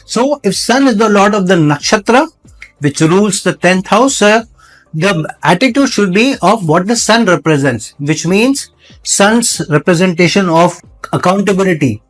So if Sun is the lord of the nakshatra, which rules the 10th house, the attitude should be of what the Sun represents, which means Sun's representation of accountability,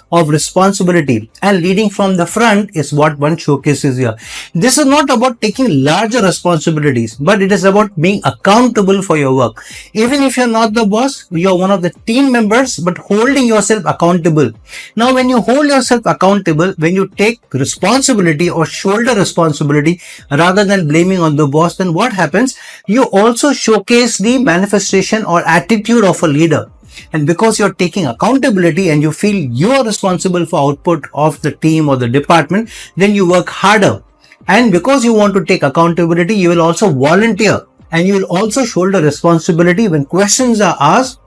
of responsibility, and leading from the front is what one showcases here. This is not about taking larger responsibilities, but it is about being accountable for your work. Even if you're not the boss, you're one of the team members, but holding yourself accountable. Now, when you hold yourself accountable, when you take responsibility or shoulder responsibility rather than blaming on the boss, then what happens? You also showcase the manifestation or attitude of a leader. And because you're taking accountability and you feel you are responsible for output of the team or the department, then you work harder. And because you want to take accountability, you will also volunteer and you will also shoulder responsibility when questions are asked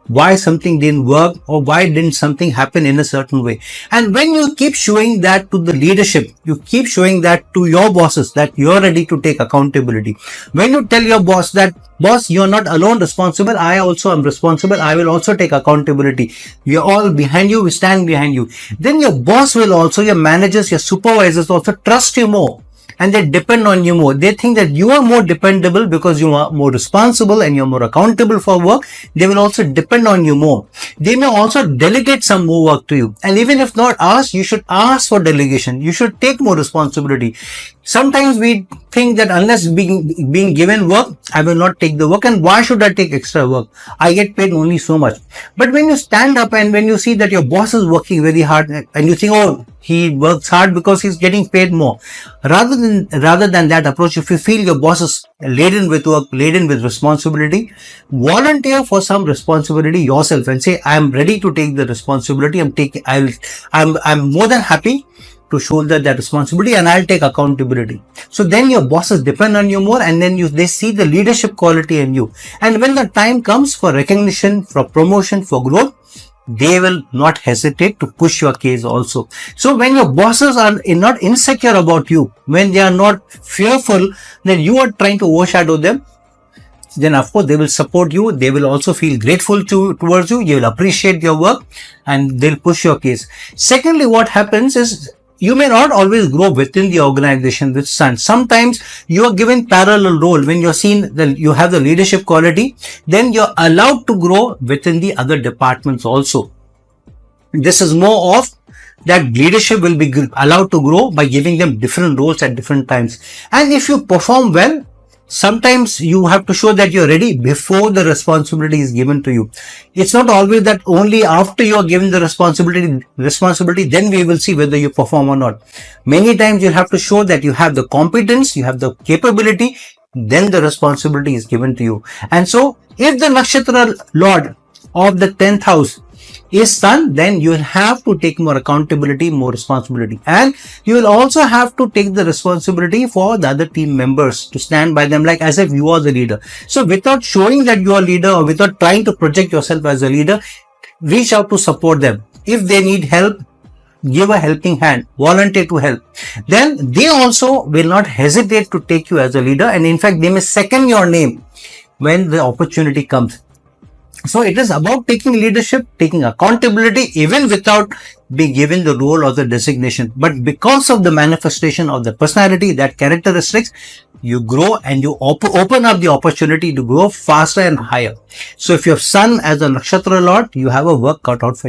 why something didn't work or why didn't something happen in a certain way. And when you keep showing that to the leadership, you keep showing that to your bosses that you're ready to take accountability. When you tell your boss that, boss, you're not alone responsible, I also am responsible, I will also take accountability. We're all behind you, we stand behind you. Then your boss will also, your managers, your supervisors also trust you more. And they depend on you more. They think that you are more dependable because you are more responsible and you're more accountable for work. They will also depend on you more. They may also delegate some more work to you. And even if not asked, you should ask for delegation. You should take more responsibility. Sometimes we think that unless being given work, I will not take the work. And why should I take extra work? I get paid only so much. But when you stand up and when you see that your boss is working very hard and you think, oh, he works hard because he's getting paid more. Rather than that approach, if you feel your boss is laden with work, laden with responsibility, volunteer for some responsibility yourself and say, I am ready to take the responsibility. I'm more than happy to shoulder that responsibility and I'll take accountability. So then your bosses depend on you more and then they see the leadership quality in you. And when the time comes for recognition, for promotion, for growth, they will not hesitate to push your case also. So when your bosses are not insecure about you, when they are not fearful that you are trying to overshadow them, then of course they will support you. They will also feel grateful towards you. You will appreciate your work and they'll push your case. Secondly, what happens is you may not always grow within the organization with Sun. Sometimes you are given parallel role. When you're seen that you have the leadership quality, then you're allowed to grow within the other departments also. This is more of that leadership will be allowed to grow by giving them different roles at different times. And if you perform well, sometimes you have to show that you're ready before the responsibility is given to you. It's not always that only after you are given the responsibility, then we will see whether you perform or not. Many times you have to show that you have the competence, you have the capability, then the responsibility is given to you. And so if the nakshatra lord of the 10th house is Sun, then you will have to take more accountability, more responsibility. And you will also have to take the responsibility for the other team members to stand by them like as if you are the leader. So without showing that you are a leader or without trying to project yourself as a leader, reach out to support them. If they need help, give a helping hand, volunteer to help. Then they also will not hesitate to take you as a leader. And in fact, they may second your name when the opportunity comes. So it is about taking leadership, taking accountability, even without being given the role or the designation. But because of the manifestation of the personality, that characteristics, you grow and you open up the opportunity to grow faster and higher. So if you have Sun as a nakshatra lord, you have a work cut out for you.